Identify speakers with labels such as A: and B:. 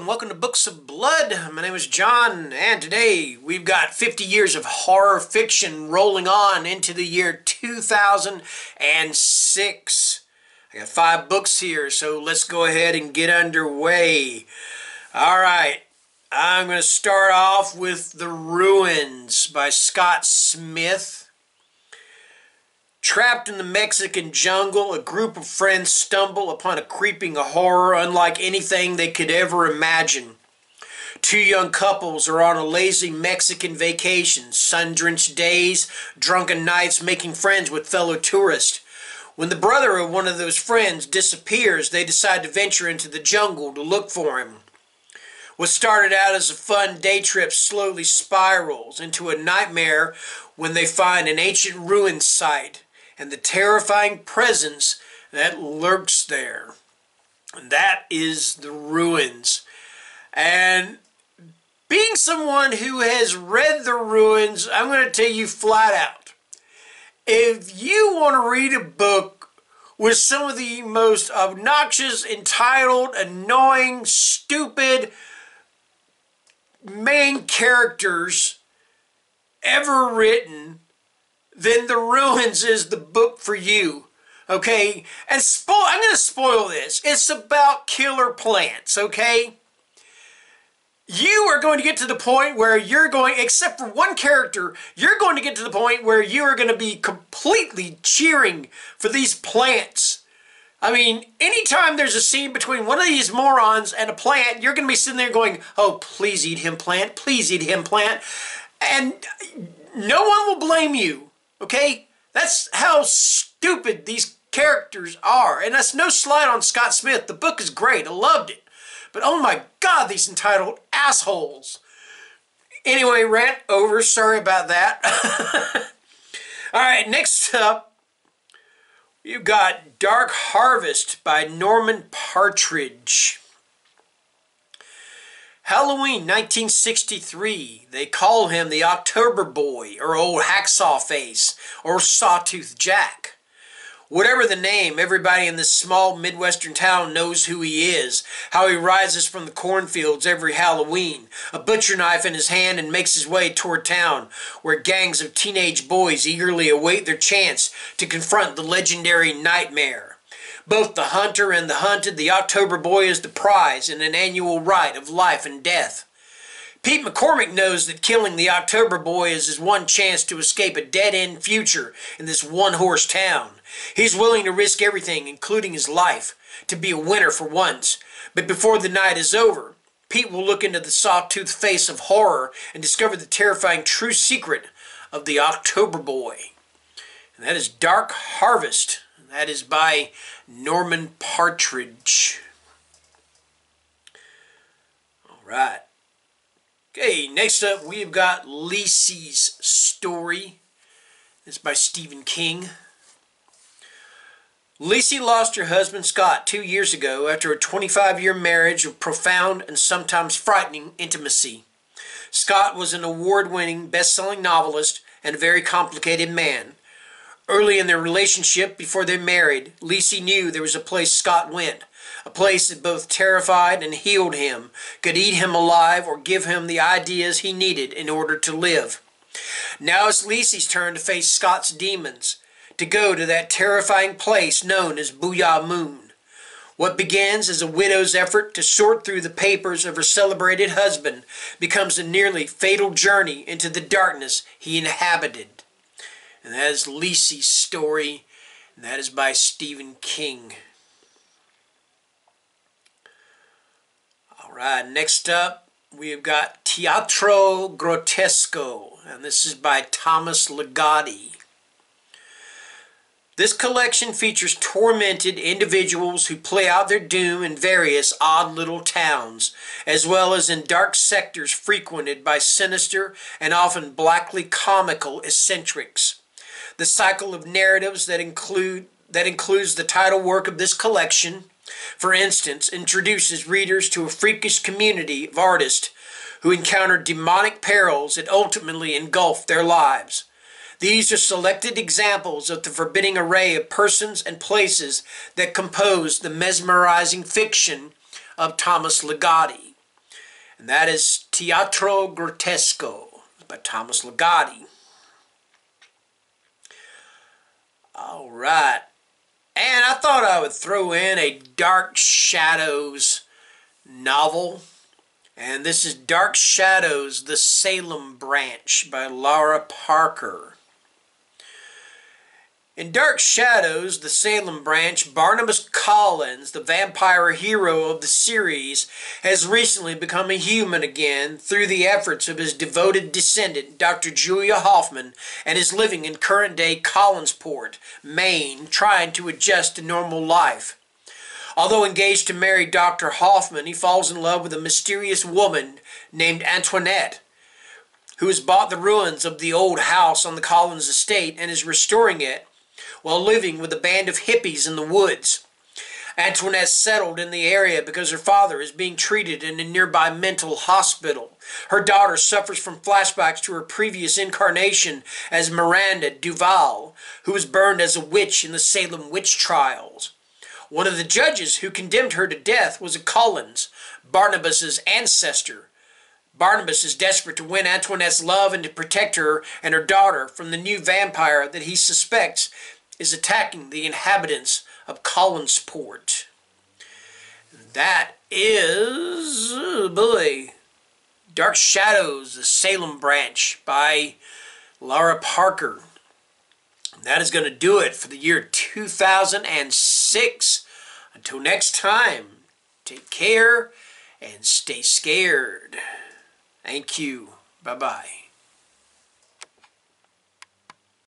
A: and welcome to Books of Blood. My name is John, and today we've got 50 years of horror fiction rolling on into the year 2006. I got 5 books here, so let's go ahead and get underway. Alright, I'm going to start off with The Ruins by Scott Smith. Trapped in the Mexican jungle, a group of friends stumble upon a creeping horror unlike anything they could ever imagine. 2 young couples are on a lazy Mexican vacation, sun-drenched days, drunken nights, making friends with fellow tourists. When the brother of one of those friends disappears, they decide to venture into the jungle to look for him. What started out as a fun day trip slowly spirals into a nightmare when they find an ancient ruin site and the terrifying presence that lurks there. And that is The Ruins. And being someone who has read The Ruins, I'm going to tell you flat out, if you want to read a book with some of the most obnoxious, entitled, annoying, stupid main characters ever written, then The Ruins is the book for you. Okay? And I'm going to spoil this. It's about killer plants, okay? You are going to get to the point where you're going, except for one character, you're going to get to the point where you are going to be completely cheering for these plants. I mean, anytime there's a scene between one of these morons and a plant, you're going to be sitting there going, oh, please eat him, plant. Please eat him, plant. And no one will blame you. Okay? That's how stupid these characters are. And that's no slight on Scott Smith. The book is great. I loved it. But oh my God, these entitled assholes. Anyway, rant over. Sorry about that. Alright, next up, you've got Dark Harvest by Norman Partridge. Halloween 1963, they call him the October Boy, or Old Hacksaw Face, or Sawtooth Jack. Whatever the name, everybody in this small Midwestern town knows who he is, how he rises from the cornfields every Halloween, a butcher knife in his hand, and makes his way toward town, where gangs of teenage boys eagerly await their chance to confront the legendary nightmare. Both the hunter and the hunted, the October Boy is the prize in an annual rite of life and death. Pete McCormick knows that killing the October Boy is his one chance to escape a dead-end future in this one-horse town. He's willing to risk everything, including his life, to be a winner for once. But before the night is over, Pete will look into the sawtooth face of horror and discover the terrifying true secret of the October Boy. And that is Dark Harvest. That is by Norman Partridge. Alright. Okay, next up we've got Lisey's Story. This is by Stephen King. Lisey lost her husband Scott 2 years ago after a 25-year marriage of profound and sometimes frightening intimacy. Scott was an award-winning, best-selling novelist and a very complicated man. Early in their relationship, before they married, Lisey knew there was a place Scott went, a place that both terrified and healed him, could eat him alive or give him the ideas he needed in order to live. Now it's Lisey's turn to face Scott's demons, to go to that terrifying place known as Booyah Moon. What begins as a widow's effort to sort through the papers of her celebrated husband becomes a nearly fatal journey into the darkness he inhabited. And that is Lisey's Story, and that is by Stephen King. Alright, next up we have got Teatro, Grotesco, and this is by Thomas Ligotti. This collection features tormented individuals who play out their doom in various odd little towns, as well as in dark sectors frequented by sinister and often blackly comical eccentrics. The cycle of narratives that includes the title work of this collection, for instance, introduces readers to a freakish community of artists who encounter demonic perils that ultimately engulf their lives. These are selected examples of the forbidding array of persons and places that compose the mesmerizing fiction of Thomas Ligotti. And that is Teatro Grotesco by Thomas Ligotti. All right. And I thought I would throw in a Dark Shadows novel. And this is Dark Shadows, the Salem Branch by Lara Parker. In Dark Shadows, the Salem Branch, Barnabas Collins, the vampire hero of the series, has recently become a human again through the efforts of his devoted descendant, Dr. Julia Hoffman, and is living in current-day Collinsport, Maine, trying to adjust to normal life. Although engaged to marry Dr. Hoffman, he falls in love with a mysterious woman named Antoinette, who has bought the ruins of the old house on the Collins estate and is restoring it while living with a band of hippies in the woods. Antoinette settled in the area because her father is being treated in a nearby mental hospital. Her daughter suffers from flashbacks to her previous incarnation as Miranda Duval, who was burned as a witch in the Salem witch trials. One of the judges who condemned her to death was a Collins, Barnabas's ancestor. Barnabas is desperate to win Antoinette's love and to protect her and her daughter from the new vampire that he suspects is attacking the inhabitants of Collinsport. That is, Dark Shadows, the Salem Branch by Lara Parker. That is going to do it for the year 2006. Until next time, take care and stay scared. Thank you. Bye-bye.